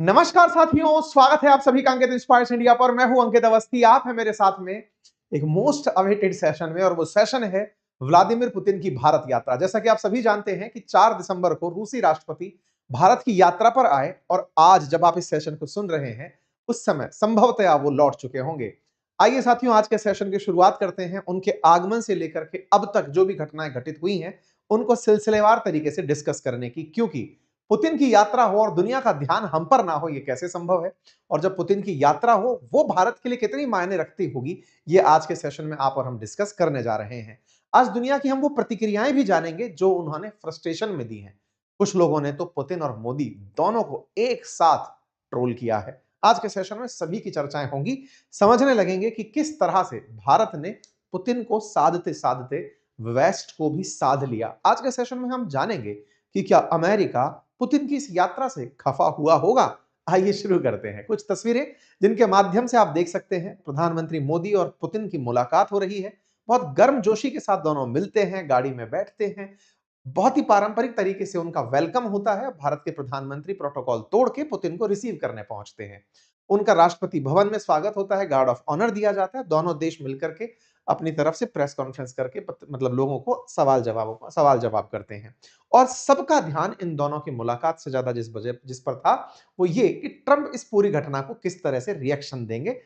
नमस्कार साथियों, स्वागत है आप सभी का अंकित इंस्पायर्स इंडिया पर। मैं हूं अंकित अवस्थी। आप है मेरे साथ में एक मोस्ट अवेटेड सेशन में, और वो सेशन है व्लादिमीर पुतिन की भारत यात्रा। जैसा कि आप सभी जानते हैं कि 4 दिसंबर को रूसी राष्ट्रपति भारत की यात्रा पर आए, और आज जब आप इस सेशन को सुन रहे हैं उस समय संभवतः वो लौट चुके होंगे। आइए साथियों, आज के सेशन की शुरुआत करते हैं उनके आगमन से लेकर के अब तक जो भी घटनाएं घटित हुई हैं उनको सिलसिलेवार तरीके से डिस्कस करने की, क्योंकि पुतिन की यात्रा हो और दुनिया का ध्यान हम पर ना हो, यह कैसे संभव है। और जब पुतिन की यात्रा हो वो भारत के लिए कितनी मायने रखती होगी, ये आज के सेशन में आप और हम डिस्कस करने जा रहे हैं। आज दुनिया की हम वो प्रतिक्रियाएं भी जानेंगे जो उन्होंने फ्रस्ट्रेशन में दी हैं। कुछ लोगों ने तो पुतिन और मोदी दोनों को एक साथ ट्रोल किया है। आज के सेशन में सभी की चर्चाएं होंगी, समझने लगेंगे कि किस तरह से भारत ने पुतिन को साधते साधते वेस्ट को भी साध लिया। आज के सेशन में हम जानेंगे कि क्या अमेरिका पुतिन की इस यात्रा से खफा हुआ होगा। आइए शुरू करते हैं। कुछ तस्वीरें जिनके माध्यम से आप देख सकते हैं प्रधानमंत्री मोदी और पुतिन की मुलाकात हो रही है। बहुत गर्मजोशी के साथ दोनों मिलते हैं, गाड़ी में बैठते हैं। बहुत ही पारंपरिक तरीके से उनका वेलकम होता है। भारत के प्रधानमंत्री प्रोटोकॉल तोड़ के पुतिन को रिसीव करने पहुंचते हैं। उनका राष्ट्रपति भवन में स्वागत होता है, गार्ड ऑफ ऑनर दिया जाता है। दोनों देश मिलकर के अपनी तरफ से प्रेस कॉन्फ्रेंस करके मतलब लोगों को सवाल जवाब करते हैं। और सबका ध्यान इन दोनों की मुलाकात से ज्यादा जिस पर था वो ये कि ट्रंप इस पूरी घटना को किस तरह से रिएक्शन देंगे।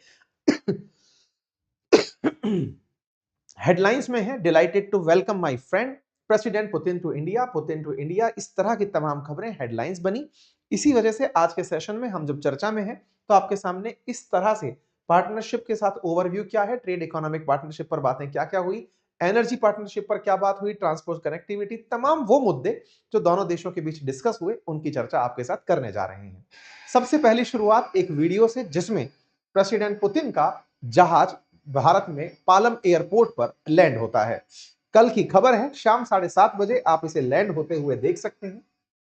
हेडलाइंस में है delighted to welcome my friend president Putin to India, Putin to India. इस तरह की तमाम खबरें हेडलाइंस बनी। इसी वजह से आज के सेशन में हम जब चर्चा में हैं तो आपके सामने इस तरह से पार्टनरशिप के साथ ओवरव्यू क्या है, ट्रेड इकोनॉमिक पार्टनरशिप पर बातें क्या क्या हुई, एनर्जी पार्टनरशिप पर क्या बात हुई, ट्रांसपोर्ट कनेक्टिविटी, तमाम वो मुद्दे जो दोनों देशों के बीच डिस्कस हुए उनकी चर्चा आपके साथ करने जा रहे हैं। सबसे पहली शुरुआत एक वीडियो से जिसमें प्रेसिडेंट पुतिन का जहाज भारत में पालम एयरपोर्ट पर लैंड होता है। कल की खबर है, शाम 7:30 बजे आप इसे लैंड होते हुए देख सकते हैं।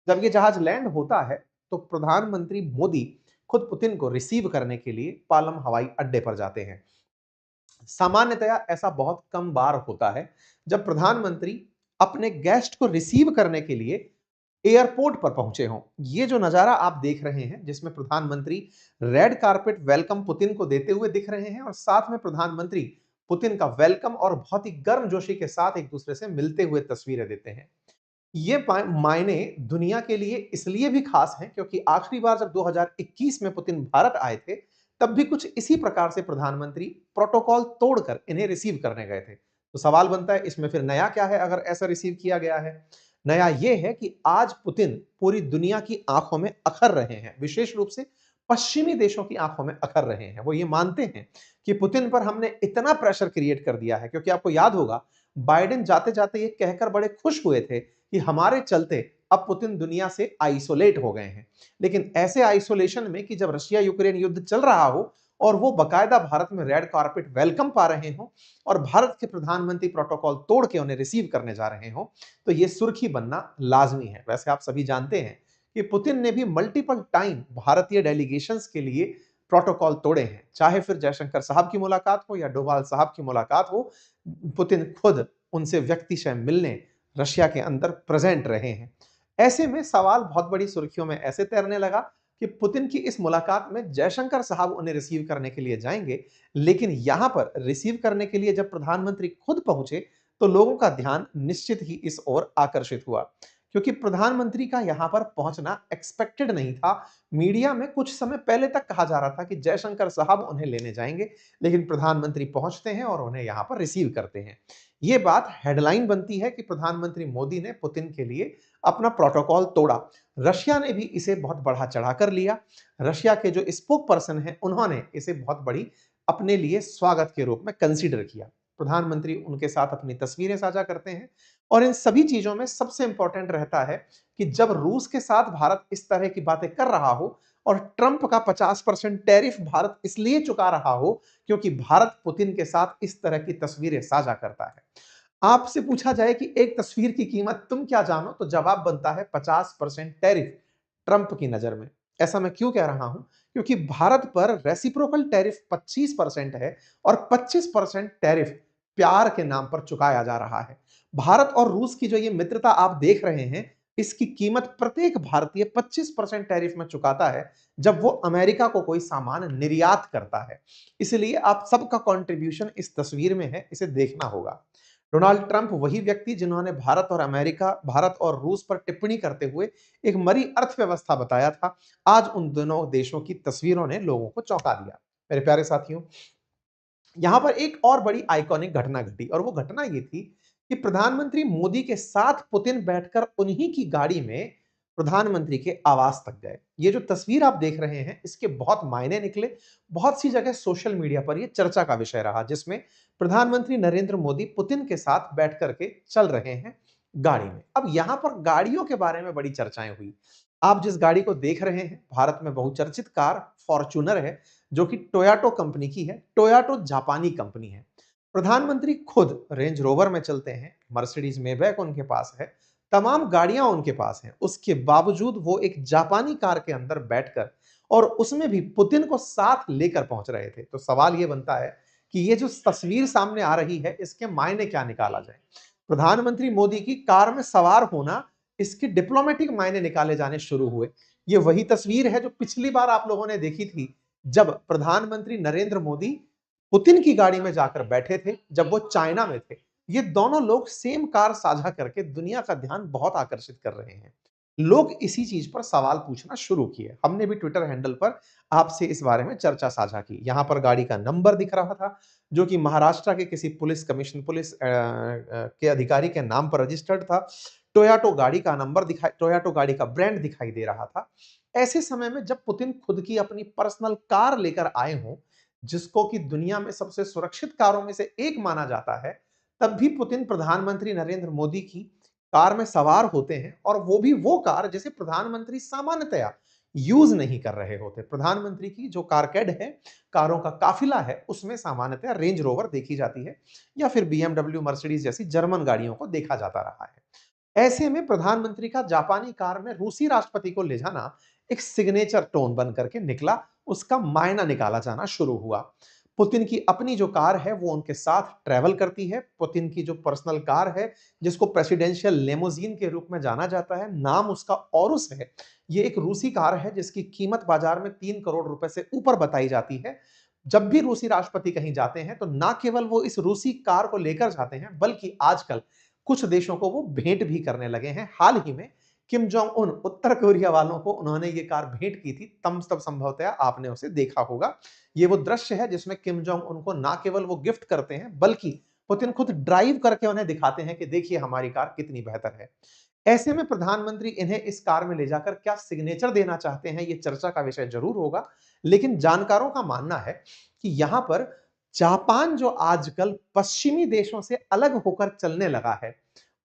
जब ये जहाज लैंड होता है तो प्रधानमंत्री मोदी खुद पुतिन को रिसीव करने के लिए पालम हवाई अड्डे पर जाते हैं। सामान्यतया ऐसा बहुत कम बार होता है जब प्रधानमंत्री अपने गेस्ट को रिसीव करने के लिए एयरपोर्ट पर पहुंचे हों। ये जो नजारा आप देख रहे हैं जिसमें प्रधानमंत्री रेड कारपेट वेलकम पुतिन को देते हुए दिख रहे हैं, और साथ में प्रधानमंत्री पुतिन का वेलकम और बहुत ही गर्मजोशी के साथ एक दूसरे से मिलते हुए तस्वीरें देते हैं। ये मायने दुनिया के लिए इसलिए भी खास हैं क्योंकि आखिरी बार जब 2021 में पुतिन भारत आए थे तब भी कुछ इसी प्रकार से प्रधानमंत्री प्रोटोकॉल तोड़कर इन्हें रिसीव करने गए थे। तो सवाल बनता है इसमें फिर नया क्या है अगर ऐसा रिसीव किया गया है। नया यह है कि आज पुतिन पूरी दुनिया की आंखों में अखर रहे हैं, विशेष रूप से पश्चिमी देशों की आंखों में अखर रहे हैं। वो ये मानते हैं कि पुतिन पर हमने इतना प्रेशर क्रिएट कर दिया है, क्योंकि आपको याद होगा बाइडेन जाते जाते ये कहकर बड़े खुश हुए थे कि हमारे चलते अब पुतिन दुनिया से आइसोलेट हो गए हैं। लेकिन ऐसे आइसोलेशन में कि जब रशिया यूक्रेन युद्ध चल रहा हो और वो बकायदा भारत में रेड कारपेट वेलकम पा रहे हो और भारत के प्रधानमंत्री प्रोटोकॉल तोड़ के उन्हें रिसीव करने जा रहे हो, तो ये सुर्खी बनना लाजमी है। वैसे आप सभी जानते हैं कि पुतिन ने भी मल्टीपल टाइम भारतीय डेलीगेशंस के लिए प्रोटोकॉल तोड़े हैं, चाहे फिर जयशंकर साहब की मुलाकात हो या डोभाल साहब की मुलाकात हो। पुतिन खुद उनसे व्यक्तिशः मिलने रशिया के अंदर प्रेजेंट रहे हैं। ऐसे में सवाल बहुत बड़ी सुर्खियों में ऐसे तैरने लगा कि पुतिन की इस मुलाकात में जयशंकर साहब उन्हें रिसीव करने के लिए जाएंगे, लेकिन यहां पर रिसीव करने के लिए जब प्रधानमंत्री खुद पहुंचे तो लोगों का ध्यान निश्चित ही इस ओर आकर्षित हुआ, क्योंकि प्रधानमंत्री का यहां पर पहुंचना एक्सपेक्टेड नहीं था। मीडिया में कुछ समय पहले तक कहा जा रहा था कि जयशंकर साहब उन्हें लेने जाएंगे, लेकिन प्रधानमंत्री पहुंचते हैं और उन्हें यहां पर रिसीव करते हैं। यह बात हेडलाइन बनती है कि प्रधानमंत्री मोदी ने पुतिन के लिए अपना प्रोटोकॉल तोड़ा। रशिया ने भी इसे बहुत बढ़ा चढ़ा कर लिया। रशिया के जो स्पोक पर्सन हैं उन्होंने इसे बहुत बड़ी अपने लिए स्वागत के रूप में कंसीडर किया। प्रधानमंत्री उनके साथ अपनी तस्वीरें साझा करते हैं, और इन सभी चीजों में सबसे इंपॉर्टेंट रहता है कि जब रूस के साथ भारत इस तरह की बातें कर रहा हो और ट्रंप का 50% टैरिफ भारत इसलिए चुका रहा हो क्योंकि भारत पुतिन के साथ इस तरह की तस्वीरें साझा करता है। आपसे पूछा जाए कि एक तस्वीर की कीमत तुम क्या जानो, तो जवाब बनता है 50% टैरिफ ट्रंप की नजर में। ऐसा मैं क्यों कह रहा हूं, क्योंकि भारत पर रेसिप्रोकल टैरिफ 25% है और 25% टैरिफ प्यार के नाम पर चुकाया जा रहा है। भारत और रूस की जो ये मित्रता आप देख रहे हैं, इसकी कीमत प्रत्येक भारतीय 25% टैरिफ में चुकाता है जब वो अमेरिका को कोई सामान निर्यात करता है। इसलिए आप सबका कंट्रीब्यूशन इस तस्वीर में है, इसे देखना होगा। डोनाल्ड ट्रंप वही व्यक्ति जिन्होंने भारत और रूस पर टिप्पणी करते हुए एक मरी अर्थव्यवस्था बताया था, आज उन दोनों देशों की तस्वीरों ने लोगों को चौंका दिया। मेरे प्यारे साथियों, यहां पर एक और बड़ी आइकॉनिक घटना घटी और वो घटना ये थी कि प्रधानमंत्री मोदी के साथ पुतिन बैठकर उन्हीं की गाड़ी में प्रधानमंत्री के आवास तक गए। ये जो तस्वीर आप देख रहे हैं, इसके बहुत मायने निकले। बहुत सी जगह सोशल मीडिया पर ये चर्चा का विषय रहा, जिसमें प्रधानमंत्री नरेंद्र मोदी पुतिन के साथ बैठ करके चल रहे हैं गाड़ी में। अब यहां पर गाड़ियों के बारे में बड़ी चर्चाएं हुई। आप जिस गाड़ी को देख रहे हैं, भारत में बहुचर्चित कार फॉर्च्यूनर है, जो कि टोयोटो कंपनी की है। टोयोटो जापानी कंपनी है। प्रधानमंत्री खुद रेंज रोवर में चलते हैं, मर्सिडीज मेबैक उनके पास है, तमाम गाड़ियां उनके पास हैं। उसके बावजूद वो एक जापानी कार के अंदर बैठकर और उसमें भी पुतिन को साथ लेकर पहुंच रहे थे। तो सवाल ये बनता है कि ये जो तस्वीर सामने आ रही है, इसके मायने क्या निकाला जाए। प्रधानमंत्री मोदी की कार में सवार होना, इसके डिप्लोमेटिक मायने निकाले जाने शुरू हुए। ये वही तस्वीर है जो पिछली बार आप लोगों ने देखी थी, जब प्रधानमंत्री नरेंद्र मोदी पुतिन की गाड़ी में जाकर बैठे थे, जब वो चाइना में थे। ये दोनों लोग सेम कार साझा करके दुनिया का ध्यान बहुत आकर्षित कर रहे हैं। लोग इसी चीज पर सवाल पूछना शुरू किए। हमने भी ट्विटर हैंडल पर आपसे इस बारे में चर्चा साझा की। यहां पर गाड़ी का नंबर दिख रहा था, जो कि महाराष्ट्र के किसी पुलिस के अधिकारी के नाम पर रजिस्टर्ड था। टोयोटो गाड़ी का ब्रांड दिखाई दे रहा था। ऐसे समय में जब पुतिन खुद की अपनी पर्सनल कार लेकर आए हों, जिसको कि दुनिया में सबसे सुरक्षित कारों में से एक माना जाता है, तब भी पुतिन प्रधानमंत्री नरेंद्र मोदी की कार में सवार होते हैं, और वो भी वो कार जिसे प्रधानमंत्री सामान्यतया यूज नहीं कर रहे होते। प्रधानमंत्री की जो कारकेड है, कारों का काफिला है, उसमें सामान्यतया रेंज रोवर देखी जाती है या फिर बीएमडब्ल्यू, मर्सिडीज जैसी जर्मन गाड़ियों को देखा जाता रहा है। ऐसे में प्रधानमंत्री का जापानी कार में रूसी राष्ट्रपति को ले जाना एक सिग्नेचर टोन बन करके निकला। उसका मायना निकाला जाना शुरू हुआ। पुतिन की अपनी जो कार है वो उनके साथ ट्रैवल करती है। पुतिन की जो पर्सनल कार है, जिसको प्रेसिडेंशियल लेमोजीन के रूप में जाना जाता है, नाम उसका ऑरुस है। ये एक रूसी कार है जिसकी कीमत बाजार में 3 करोड़ रुपए से ऊपर बताई जाती है। जब भी रूसी राष्ट्रपति कहीं जाते हैं तो ना केवल वो इस रूसी कार को लेकर जाते हैं, बल्कि आजकल कुछ देशों को वो भेंट भी करने लगे हैं। हाल ही में किम जोंग उन, उत्तर कोरिया वालों को उन्होंने ये कार भेंट की थी। तब संभवतया आपने उसे देखा होगा। ये वो दृश्य है जिसमें किम जोंग उनको ना केवल वो गिफ्ट करते हैं, बल्कि पुतिन खुद ड्राइव करके उन्हें दिखाते हैं कि देखिए हमारी कार कितनी बेहतर है। ऐसे में प्रधानमंत्री इन्हें इस कार में ले जाकर क्या सिग्नेचर देना चाहते हैं, ये चर्चा का विषय जरूर होगा। लेकिन जानकारों का मानना है कि यहां पर जापान, जो आजकल पश्चिमी देशों से अलग होकर चलने लगा है,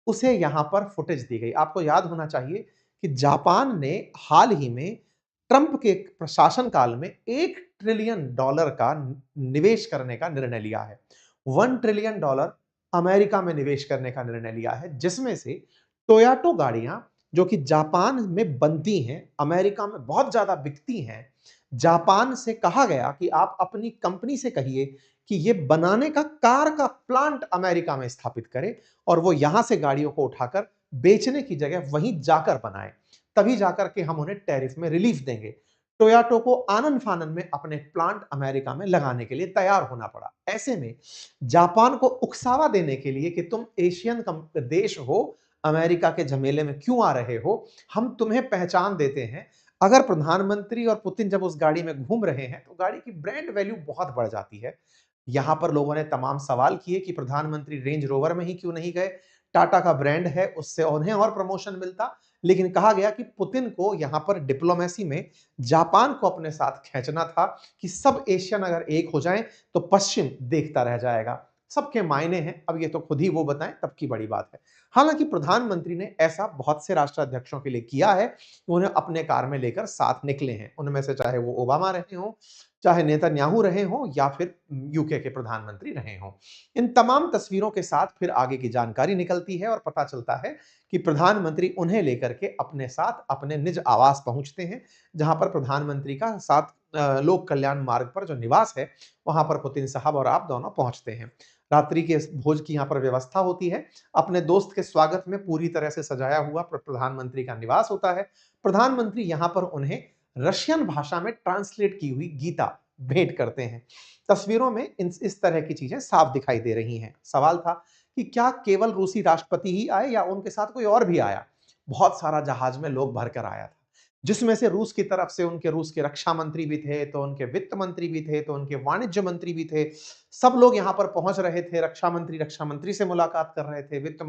उसे यहां पर फुटेज दी गई। आपको याद होना चाहिए कि जापान ने हाल ही में ट्रंप के प्रशासन काल में $1 ट्रिलियन का निवेश करने का निर्णय लिया है। $1 ट्रिलियन अमेरिका में निवेश करने का निर्णय लिया है, जिसमें से टोयोटो गाड़ियां, जो कि जापान में बनती हैं, अमेरिका में बहुत ज्यादा बिकती हैं। जापान से कहा गया कि आप अपनी कंपनी से कहिए कि ये बनाने का कार का प्लांट अमेरिका में स्थापित करे, और वो यहां से गाड़ियों को उठाकर बेचने की जगह वहीं जाकर बनाए। तभी जाकर के हम उन्हें टैरिफ में रिलीफ देंगे। टोयोटो को आनन फानन में अपने प्लांट अमेरिका में लगाने के लिए तैयार होना पड़ा। ऐसे में जापान को उकसावा देने के लिए कि तुम एशियन देश हो, अमेरिका के झमेले में क्यों आ रहे हो, हम तुम्हें पहचान देते हैं। अगर प्रधानमंत्री और पुतिन जब उस गाड़ी में घूम रहे हैं तो गाड़ी की ब्रांड वैल्यू बहुत बढ़ जाती है। यहां पर लोगों ने तमाम सवाल किए कि प्रधानमंत्री रेंज रोवर में ही क्यों नहीं गए, टाटा का ब्रांड है, उससे उन्हें और प्रमोशन मिलता। लेकिन कहा गया कि पुतिन को यहां पर डिप्लोमेसी में जापान को अपने साथ खींचना था, कि सब एशियन अगर एक हो जाएं तो पश्चिम देखता रह जाएगा। सबके मायने हैं, अब ये तो खुद ही वो बताएं, तब की बड़ी बात है। हालांकि प्रधानमंत्री ने ऐसा बहुत से राष्ट्राध्यक्षों के लिए किया है कि उन्हें अपने कार में लेकर साथ निकले हैं। उनमें से चाहे वो ओबामा रहे हों, चाहे नेतन्याहू रहे हों, या फिर यूके के प्रधानमंत्री रहे हों। इन तमाम तस्वीरों के साथ फिर आगे की जानकारी निकलती है और पता चलता है कि प्रधानमंत्री उन्हें लेकर के अपने साथ अपने निज आवास पहुंचते हैं, जहां पर प्रधानमंत्री का साथ लोक कल्याण मार्ग पर जो निवास है, वहां पर पुतिन साहब और आप दोनों पहुंचते हैं। रात्रि के भोज की यहाँ पर व्यवस्था होती है। अपने दोस्त के स्वागत में पूरी तरह से सजाया हुआ प्रधानमंत्री का निवास होता है। प्रधानमंत्री यहाँ पर उन्हें रशियन भाषा में ट्रांसलेट की हुई गीता भेंट करते हैं। तस्वीरों में इस तरह की चीजें साफ दिखाई दे रही हैं। सवाल था कि क्या केवल रूसी राष्ट्रपति ही आए या उनके साथ कोई और भी आया? बहुत सारा जहाज में लोग भरकर आया था, जिसमें से रूस की तरफ से उनके रूस के रक्षा मंत्री भी थे, तो उनके वित्त मंत्री भी थे, तो उनके वाणिज्य मंत्री भी थे। सब लोग यहाँ पर पहुंच रहे थे। रक्षा मंत्री से मुलाकात कर रहे थे, वित्त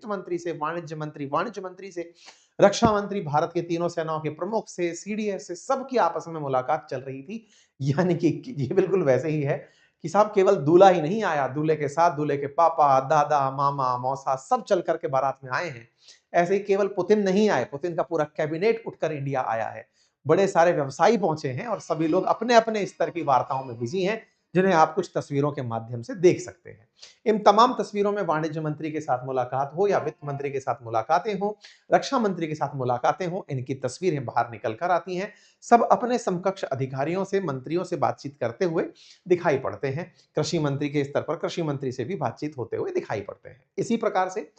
मंत्री से, वाणिज्य मंत्री से, रक्षा मंत्री भारत के तीनों सेनाओं के प्रमुख से, सीडीएस से, सबकी आपस में मुलाकात चल रही थी। यानी कि ये बिल्कुल वैसे ही है कि साहब केवल दूल्हा ही नहीं आया, दूल्हे के साथ दूल्हे के पापा, दादा, मामा, मौसा सब चल करके बारात में आए हैं। ऐसे ही केवल पुतिन नहीं आए, पुतिन का पूरा कैबिनेट उठकर इंडिया आया है। बड़े सारे व्यवसायी पहुंचे हैं और सभी लोग अपने-अपने स्तर की वार्ताओं में बिजी हैं, जिन्हें आप कुछ तस्वीरों के माध्यम से देख सकते हैं। इन तमाम तस्वीरों में वाणिज्य मंत्री के साथ मुलाकात हो या वित्त मंत्री के साथ मुलाकातें हो, रक्षा मंत्री के साथ मुलाकातें हो, इनकी तस्वीरें बाहर निकल कर आती हैं। सब अपने समकक्ष अधिकारियों से, मंत्रियों से बातचीत करते हुए दिखाई पड़ते हैं। कृषि मंत्री के स्तर पर कृषि मंत्री से भी बातचीत होते हुए दिखाई पड़ते हैं। इसी प्रकार से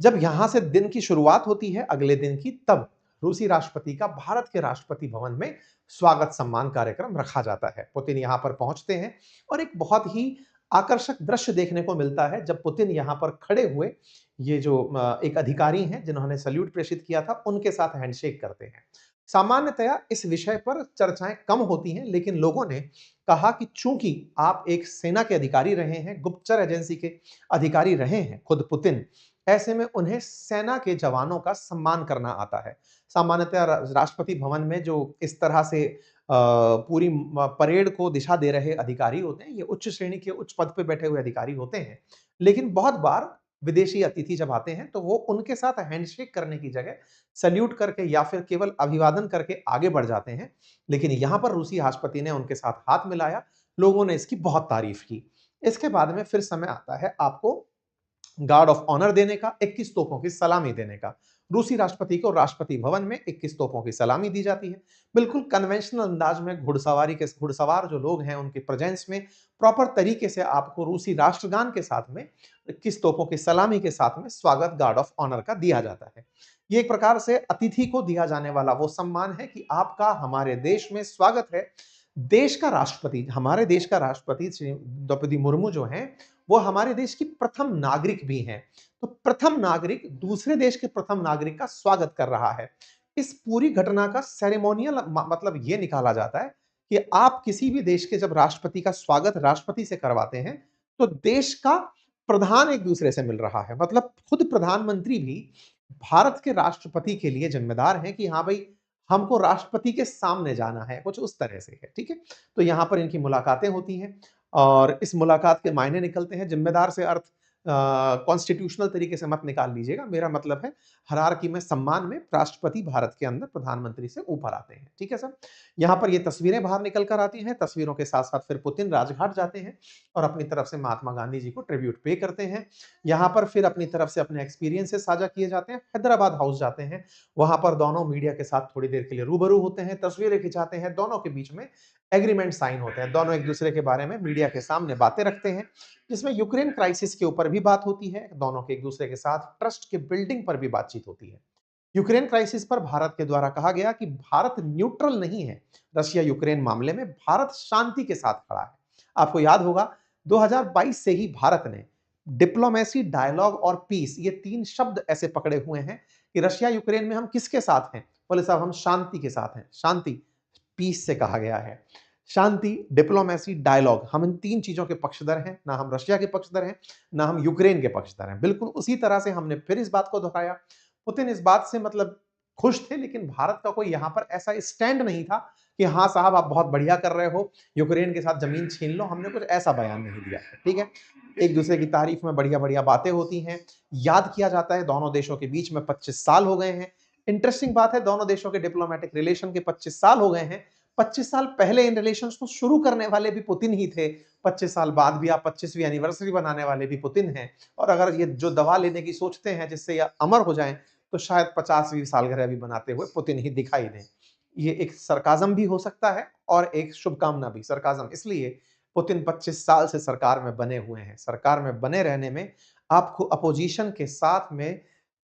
जब यहां से दिन की शुरुआत होती है अगले दिन की, तब रूसी राष्ट्रपति का भारत के राष्ट्रपति भवन में स्वागत सम्मान कार्यक्रम रखा जाता है। पुतिन यहां पर पहुंचते हैं और एक बहुत ही आकर्षक दृश्य देखने को मिलता है जब पुतिन यहां पर खड़े हुए ये जो एक अधिकारी हैं जिन्होंने सल्यूट प्रेषित किया था, उनके साथ हैंडशेक करते हैं। सामान्यतया इस विषय पर चर्चाएं कम होती हैं, लेकिन लोगों ने कहा कि चूंकि आप एक सेना के अधिकारी रहे हैं, गुप्तचर एजेंसी के अधिकारी रहे हैं, खुद पुतिन, ऐसे में उन्हें सेना के जवानों का सम्मान करना आता है। सामान्यतः राष्ट्रपति भवन में जो इस तरह से पूरी परेड को दिशा दे रहे अधिकारी होते हैं, ये उच्च श्रेणी के उच्च पद पे बैठे हुए अधिकारी होते हैं। लेकिन बहुत बार विदेशी अतिथि जब आते हैं तो वो उनके साथ हैंडशेक करने की जगह सैल्यूट करके या फिर केवल अभिवादन करके आगे बढ़ जाते हैं। लेकिन यहाँ पर रूसी राष्ट्रपति ने उनके साथ हाथ मिलाया, लोगों ने इसकी बहुत तारीफ की। इसके बाद में फिर समय आता है आपको गार्ड ऑफ ऑनर देने का, 21 तोपों की सलामी देने का। रूसी राष्ट्रपति को राष्ट्रपति भवन में 21 तोपों की सलामी दी जाती है। बिल्कुल कन्वेंशनल अंदाज में घुड़सवार जो लोग हैं उनके प्रेजेंस में प्रॉपर तरीके से आपको रूसी राष्ट्रगान के साथ में 21 तोपों की सलामी के साथ में स्वागत गार्ड ऑफ ऑनर का दिया जाता है। ये एक प्रकार से अतिथि को दिया जाने वाला वो सम्मान है कि आपका हमारे देश में स्वागत है। देश का राष्ट्रपति, हमारे देश का राष्ट्रपति श्री द्रौपदी मुर्मू जो हैं, वो हमारे देश की प्रथम नागरिक भी हैं। तो प्रथम नागरिक दूसरे देश के प्रथम नागरिक का स्वागत कर रहा है। इस पूरी घटना का सेरेमोनियल मतलब ये निकाला जाता है कि आप किसी भी देश के जब राष्ट्रपति का स्वागत राष्ट्रपति से करवाते हैं, तो देश का प्रधान एक दूसरे से मिल रहा है। मतलब खुद प्रधानमंत्री भी भारत के राष्ट्रपति के लिए जिम्मेदार हैं कि हाँ भाई, हमको राष्ट्रपति के सामने जाना है, कुछ उस तरह से है, ठीक है? तो यहाँ पर इनकी मुलाकातें होती हैं और इस मुलाकात के मायने निकलते हैं। जिम्मेदार से अर्थ कॉन्स्टिट्यूशनल तरीके से मत निकाल लीजिएगा। मेरा मतलब है हायरार्की में, सम्मान में राष्ट्रपति भारत के अंदर प्रधानमंत्री से ऊपर आते हैं, ठीक है सर? यहाँ पर ये तस्वीरें बाहर निकल कर आती हैं। तस्वीरों के साथ-साथ फिर पुतिन राजघाट जाते हैं और अपनी तरफ से महात्मा गांधी जी को ट्रिब्यूट पे करते हैं। यहाँ पर फिर अपनी तरफ से अपने एक्सपीरियंसेस साझा किए जाते हैं। हैदराबाद हाउस जाते हैं, वहाँ पर दोनों मीडिया के साथ थोड़ी देर के लिए रूबरू होते हैं, तस्वीरें खिंचाते हैं, दोनों के बीच में एग्रीमेंट साइन होते हैं। दोनों एक-दूसरे के बारे में मीडिया के सामने बातें रखते हैं, जिसमें यूक्रेन क्राइसिस के ऊपर भी बात होती है। दोनों के एक-दूसरे के साथ ट्रस्ट के बिल्डिंग पर भी बातचीत होती है। यूक्रेन क्राइसिस पर भारत के द्वारा कहा गया कि भारत न्यूट्रल नहीं है। रशिया यूक्रेन मामले में भारत शांति के साथ खड़ा है। आपको याद होगा 2022 से ही भारत ने डिप्लोमेसी, डायलॉग और पीस, ये 3 शब्द ऐसे पकड़े हुए हैं कि रशिया यूक्रेन में हम किसके साथ हैं? बोले साहब हम शांति के साथ हैं। शांति, पीस से कहा गया है। शांति, डिप्लोमेसी, डायलॉग, हम इन 3 चीजों के पक्षधर हैं। ना हम रशिया के पक्षधर हैं, ना हम यूक्रेन के पक्षधर हैं। बिल्कुल उसी तरह से हमने फिर इस बात को दोहराया। पुतिन इस बात से मतलब खुश थे, लेकिन भारत का कोई यहाँ पर ऐसा स्टैंड नहीं था कि हाँ साहब आप बहुत बढ़िया कर रहे हो, यूक्रेन के साथ जमीन छीन लो। हमने कुछ ऐसा बयान नहीं दिया है, ठीक है? एक दूसरे की तारीफ में बढ़िया-बढ़िया बातें होती हैं। याद किया जाता है दोनों देशों के बीच में 25 साल हो गए हैं। इंटरेस्टिंग बात है, दोनों देशों के डिप्लोमेटिक रिलेशन के 25 साल हो गए हैं। 25 साल पहले इन रिलेशंस को शुरू करने वाले भी पुतिन ही थे। 25 साल बाद भी आप 25वीं एनिवर्सरी बनाने वाले भी पुतिन हैं। और अगर ये जो दवा लेने की सोचते हैं जिससे ये अमर हो जाएं, तो शायद 50वीं सालगिरह भी बनाते हुए पुतिन ही दिखाई दें। ये एक सरकाज़म भी हो सकता है और एक शुभकामना भी। सरकाज़म इसलिए, पुतिन 25 साल से सरकार में बने हुए हैं। सरकार में बने रहने में आपको अपोजिशन के साथ में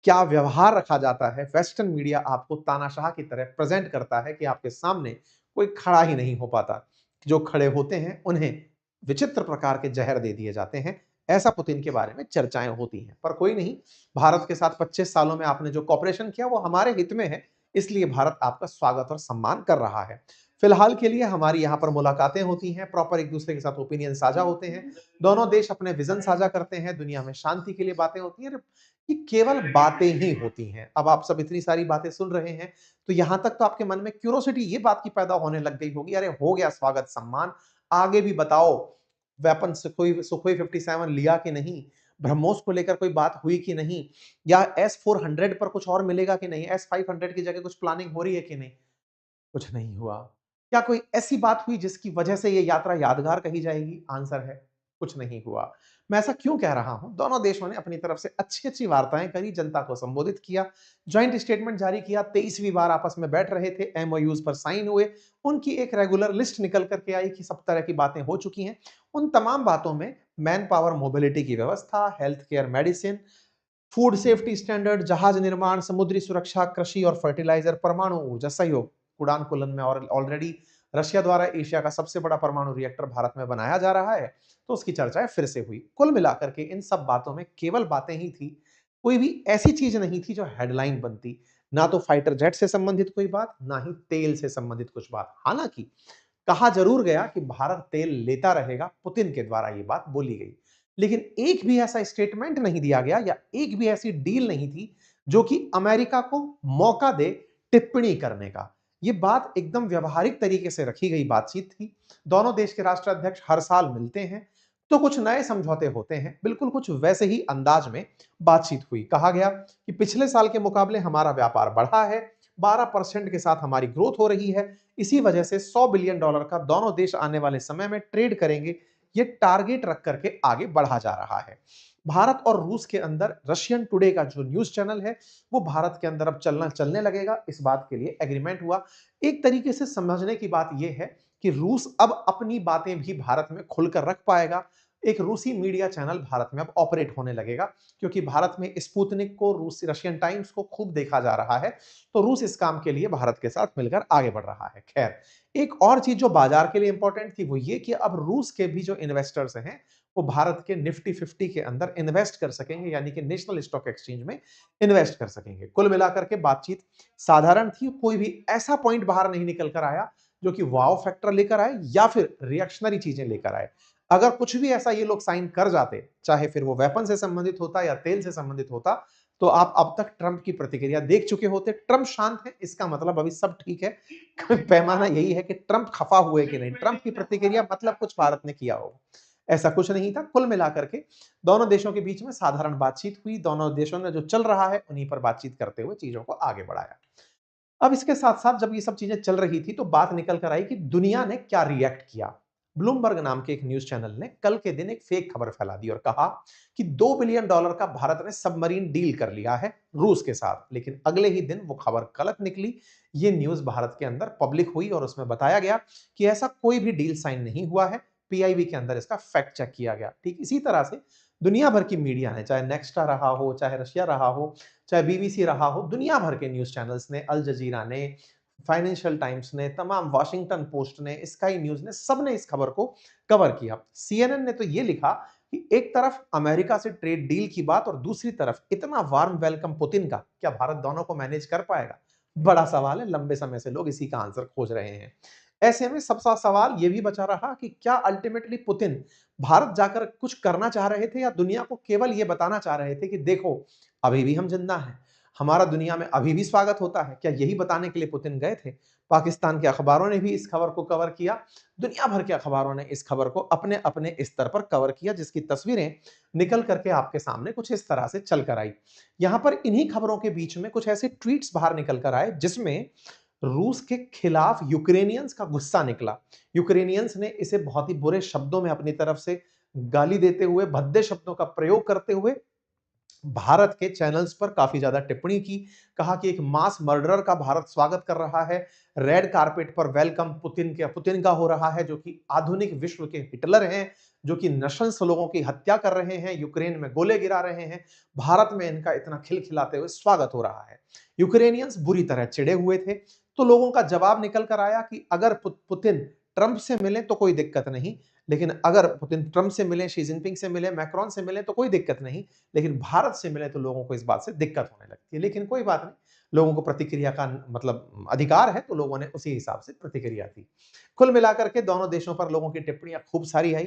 क्या व्यवहार रखा जाता है, वेस्टर्न मीडिया आपको तानाशाह की तरह प्रेज़ेंट करता है कि आपके सामने कोई खड़ा ही नहीं हो पाता। जो खड़े होते हैं, उन्हें विचित्र प्रकार के ज़हर दे दिए जाते हैं। ऐसा पुतिन के बारे में चर्चाएँ होती हैं। पर कोई नहीं, भारत के साथ 25 सालों में आपने जो कोऑपरेशन किया, वो हमारे हित में है, इसलिए भारत आपका स्वागत और सम्मान कर रहा है। फिलहाल के लिए हमारी यहाँ पर मुलाकातें होती हैं, प्रॉपर एक-दूसरे के साथ ओपिनियन साझा होते हैं। दोनों देश अपने विज़न साझा करते हैं, दुनिया में शांति के लिए बातें होती हैं। ये केवल बातें ही होती हैं। अब आप सब इतनी सारी बातें सुन रहे हैं, तो यहाँ तक तो आपके मन में क्यूरोसिटी ये बात की पैदा होने लग गई होगी, अरे हो गया स्वागत सम्मान, आगे भी बताओ वेपन सुखोई 57 लिया कि नहीं? ब्रह्मोस को लेकर कोई बात हुई कि नहीं? या एस-400 पर कुछ और मिलेगा कि नहीं? एस-500 की जगह कुछ प्लानिंग हो रही है कि नहीं? कुछ नहीं हुआ। क्या कोई ऐसी बात हुई जिसकी वजह से ये यात्रा यादगार कही जाएगी? आंसर है, कुछ नहीं हुआ। मैं ऐसा क्यों कह रहा हूँ? दोनों देशों ने अपनी तरफ से अच्छी-अच्छी वार्ताएँ करी, जनता को संबोधित किया, जॉइंट स्टेटमेंट जारी किया, 23वीं बार आपस में बैठ रहे थे, एमओयूज़ पर साइन हुए, उनकी एक रेगुलर लिस्ट निकल कर के आई कि सब तरह की बातें हो चुकी हैं। उन तमाम बातों में मैन पावर मोबिलिटी की व्यवस्था, health care medicine, food safety standard, जहाज निर्माण, समुद्री सुरक्षा, कृषि और फर्टिलाइजर, परमाणु ऊर्जा सहयोग, कुडानकुलन में और ऑलरेडी रशिया द्वारा एशिया का सबसे बड़ा परमाणु रिएक्टर भारत में बनाया जा रहा है, तो उसकी चर्चाएं फिर से हुई। कुल मिलाकर के इन सब बातों में केवल बातें ही थी, कोई भी ऐसी चीज नहीं थी जो हेडलाइन बनती। ना तो फाइटर जेट से संबंधित कोई बात, ना ही तेल से संबंधित कुछ बात। हालांकि कहा जरूर गया कि भारत तेल लेता रहेगा, पुतिन के द्वारा ये बात बोली गई, लेकिन एक भी ऐसा स्टेटमेंट नहीं दिया गया या एक भी ऐसी डील नहीं थी जो कि अमेरिका को मौका दे टिप्पणी करने का। ये बात एकदम व्यवहारिक तरीके से रखी गई बातचीत थी। दोनों देश के राष्ट्राध्यक्ष हर साल मिलते हैं, तो कुछ नए समझौते होते हैं, बिल्कुल कुछ वैसे ही अंदाज में बातचीत हुई। कहा गया कि पिछले साल के मुकाबले हमारा व्यापार बढ़ा है, 12% के साथ हमारी ग्रोथ हो रही है, इसी वजह से $100 बिलियन का दोनों देश आने वाले समय में ट्रेड करेंगे, ये टारगेट रख करके आगे बढ़ा जा रहा है। भारत और रूस के अंदर रशियन टुडे का जो न्यूज़ चैनल है, वो भारत के अंदर अब चलने लगेगा, इस बात के लिए एग्रीमेंट हुआ। एक तरीके से समझने की बात ये है कि रूस अब अपनी बातें भी भारत में खुलकर रख पाएगा। एक रूसी मीडिया चैनल भारत में अब ऑपरेट होने लगेगा, क्योंकि भारत में स्पुतनिक को, रूसी रशियन टाइम्स को खूब देखा जा रहा है, तो रूस इस काम के लिए भारत के साथ मिलकर आगे बढ़ रहा है। खैर, एक और चीज जो बाजार के लिए इंपॉर्टेंट थी, वो ये कि अब रूस के भी जो इन्वेस्टर्स हैं, वो भारत के निफ्टी 50 के अंदर इन्वेस्ट कर सकेंगे, यानी कि नेशनल स्टॉक एक्सचेंज में इन्वेस्ट कर सकेंगे। कुल मिलाकर के बातचीत साधारण थी, कोई भी ऐसा पॉइंट बाहर नहीं निकल कर आया जो कि वाव फैक्टर लेकर आए या फिर रिएक्शनरी चीजें लेकर आए। अगर कुछ भी ऐसा ये लोग साइन कर जाते, चाहे फिर वो वेपन से संबंधित होता या तेल से संबंधित होता, तो आप अब तक ट्रंप की प्रतिक्रिया देख चुके होते। ट्रंप शांत है, इसका मतलब अभी सब ठीक है। पैमाना यही है कि ट्रंप खफा हुए कि नहीं, ट्रंप की प्रतिक्रिया मतलब कुछ भारत ने किया हो। ऐसा कुछ नहीं था। कुल मिलाकर के दोनों देशों के बीच में साधारण बातचीत हुई, दोनों देशों ने जो चल रहा है उन्हीं पर बातचीत करते हुए चीजों को आगे बढ़ाया। अब इसके साथ-साथ जब ये सब चीजें चल रही थी, तो बात निकल कर आई कि दुनिया ने क्या रिएक्ट किया। ब्लूमबर्ग नाम के एक न्यूज़ चैनल ने कल के दिन एक फेक खबर फैला दी और कहा कि $2 बिलियन का भारत ने सबमरीन डील कर लिया है रूस के साथ। लेकिन अगले ही दिन वो खबर गलत निकली। ये न्यूज़ भारत के अंदर पब्लिक हुई और उसमें बताया गया कि ऐसा कोई भी डील साइन नहीं हुआ है। पीआईबी के अंदर इसका फैक्ट चेक किया गया। ठीक इसी तरह से दुनिया भर की मीडिया ने, चाहे नेक्स्टा रहा हो, चाहे रशिया रहा हो, चाहे बीबीसी रहा हो, दुनिया भर के न्यूज़ चैनल्स ने, अल जज़ीरा ने, फाइनेंशियल टाइम्स ने, तमाम वाशिंगटन पोस्ट ने, स्काई न्यूज़ ने, सबने इस खबर को कवर किया। सीएनएन ने तो ये लिखा कि एक तरफ अमेरिका से ट्रेड डील की बात और दूसरी तरफ इतना वार्म वेलकम पुतिन का, क्या भारत दोनों को मैनेज कर पाएगा? बड़ा सवाल है, लंबे समय से लोग इसी का आंसर खोज रहे हैं। ऐसे में सबसा सवाल ये भी बचा रहा कि क्या अल्टीमेटली पुतिन भारत जाकर कुछ करना चाह रहे थे या दुनिया को केवल ये बताना चाह रहे थे कि देखो, अभी भी हम जिंदा हैं, हमारा दुनिया में अभी भी स्वागत होता है। क्या यही बताने के लिए पुतिन गए थे? पाकिस्तान के अखबारों ने भी इस खबर को कवर किया, दुनिया भर के अखबारों ने इस खबर को अपने-अपने स्तर पर कवर किया, जिसकी तस्वीरें निकल करके आपके सामने कुछ इस तरह से चल कर आई। यहाँ पर इन्हीं खबरों के बीच में कुछ ऐसे ट्वीट्स बाहर निकल कर आए जिसमें रूस के खिलाफ यूक्रेनियंस का गुस्सा निकला। यूक्रेनियंस ने इसे बहुत ही बुरे शब्दों में अपनी तरफ से गाली देते हुए, भद्दे शब्दों का प्रयोग करते हुए भारत के चैनल्स पर काफ़ी ज़्यादा टिप्पणी की, कहा कि एक मास मर्डरर का भारत स्वागत कर रहा है, रेड कारपेट पर वेलकम पुतिन का हो रहा है, जो कि आधुनिक विश्व के हिटलर हैं, जो कि नशंस लोगों की हत्या कर रहे हैं, यूक्रेन में गोले गिरा रहे हैं, भारत में इनका इतना खिलखिलाते हुए स्वागत हो रहा है। यूक्रेनियंस बुरी तरह चिढ़े हुए थे, तो लोगों का जवाब निकल कर आया कि अगर पुतिन ट्रंप से मिले तो कोई दिक्कत नहीं, लेकिन अगर पुतिन ट्रंप से मिले, शी जिनपिंग से मिले, मैक्रोन से मिले तो कोई दिक्कत नहीं, लेकिन भारत से मिले तो लोगों को इस बात से दिक्कत होने लगती है। लेकिन कोई बात नहीं, लोगों को प्रतिक्रिया का मतलब अधिकार है, तो लोगों ने उसी हिसाब से प्रतिक्रिया दी। कुल मिलाकर के दोनों देशों पर लोगों की टिप्पणियां खूब सारी आई,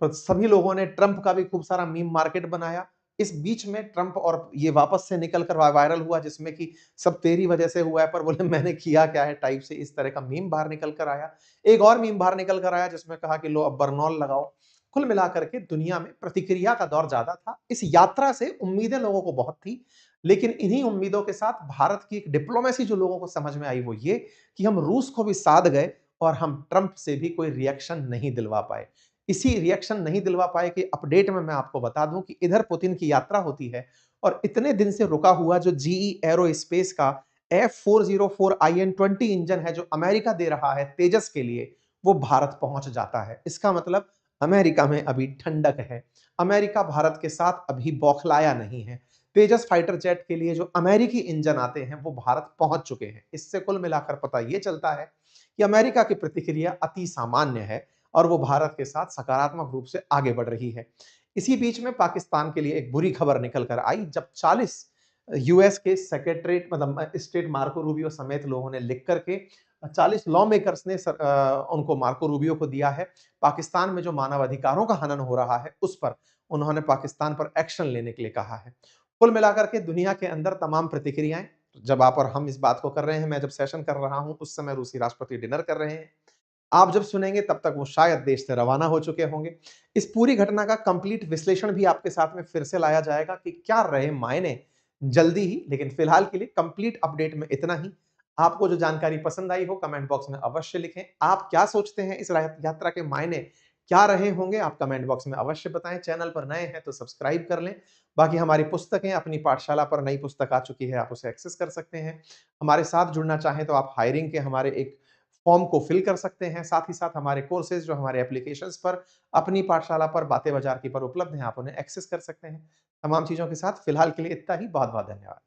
पर सभी लोगों ने ट्रंप का भी खूब सारा मीम मार्केट बनाया। इस बीच में ट्रंप और ये वापस से निकल कर वायरल हुआ, जिसमें कि सब तेरी वजह से हुआ है, पर बोले मैंने किया क्या है टाइप से इस तरह का मीम बाहर निकल कर आया। एक और मीम बाहर निकल कर आया जिसमें कहा कि लो अब बरनौल लगाओ। कुल मिलाकर के दुनिया में प्रतिक्रिया का दौर ज्यादा था। इस यात्रा से उम्मीदें लोगों को बहुत थी, लेकिन इन्हीं उम्मीदों के साथ भारत की एक डिप्लोमेसी जो लोगों को समझ में आई वो ये कि हम रूस को भी साध गए और हम ट्रंप से भी कोई रिएक्शन नहीं दिलवा पाए। इसी रिएक्शन नहीं दिलवा पाए कि अपडेट में मैं आपको बता दूं कि इधर पुतिन की यात्रा होती है और इतने दिन से रुका हुआ जो जीई एरोस्पेस का F404IN20 इंजन है जो अमेरिका दे रहा है तेजस के लिए, वो भारत पहुंच जाता है। इसका मतलब अमेरिका में अभी ठंडक है। अमेरिका भारत के साथ अभी बौखलाया नहीं है। तेजस फाइटर जेट के लिए जो अमेरिकी इंजन आते हैं वो भारत पहुंच चुके हैं। इससे कुल मिलाकर पता ये चलता है कि अमेरिका की प्रतिक्रिया अति सामान्य है और वो भारत के साथ सकारात्मक रूप से आगे बढ़ रही है। इसी बीच में पाकिस्तान के लिए एक बुरी खबर निकल कर आई जब 40 यूएस के सेक्रेटरीट मतलब स्टेट मार्को रूबियो समेत लोगों ने लिख करके 40 लॉ मेकर्स ने उनको मार्को रूबियो को दिया है। पाकिस्तान में जो मानवाधिकारों का हनन हो रहा है उस पर उन्होंने पाकिस्तान पर एक्शन लेने के लिए कहा है। कुल मिलाकर के दुनिया के अंदर तमाम प्रतिक्रियाएं जब आप और हम इस बात को कर रहे हैं, मैं जब सेशन कर रहा हूं उस समय रूसी राष्ट्रपति डिनर कर रहे हैं। आप जब सुनेंगे तब तक वो शायद देश से रवाना हो चुके होंगे। इस पूरी घटना का कंप्लीट विश्लेषण भी आपके साथ में फिर से लाया जाएगा कि क्या रहे मायने जल्दी ही, लेकिन फिलहाल के लिए कंप्लीट अपडेट में इतना ही। आपको जो जानकारी पसंद आई हो कमेंट बॉक्स में अवश्य लिखें। आप क्या सोचते हैं इस यात्रा के मायने क्या रहे होंगे, आप कमेंट बॉक्स में अवश्य बताएं। चैनल पर नए हैं तो सब्सक्राइब कर लें। बाकी हमारी पुस्तकें अपनी पाठशाला पर नई पुस्तक आ चुकी है, आप उसे एक्सेस कर सकते हैं। हमारे साथ जुड़ना चाहें तो आप हायरिंग के हमारे एक फॉर्म को फिल कर सकते हैं। साथ ही साथ हमारे कोर्सेज जो हमारे एप्लीकेशंस पर अपनी पाठशाला पर बातें बाजार की पर उपलब्ध हैं, आप उन्हें एक्सेस कर सकते हैं। तमाम चीज़ों के साथ फिलहाल के लिए इतना ही। बहुत-बहुत धन्यवाद।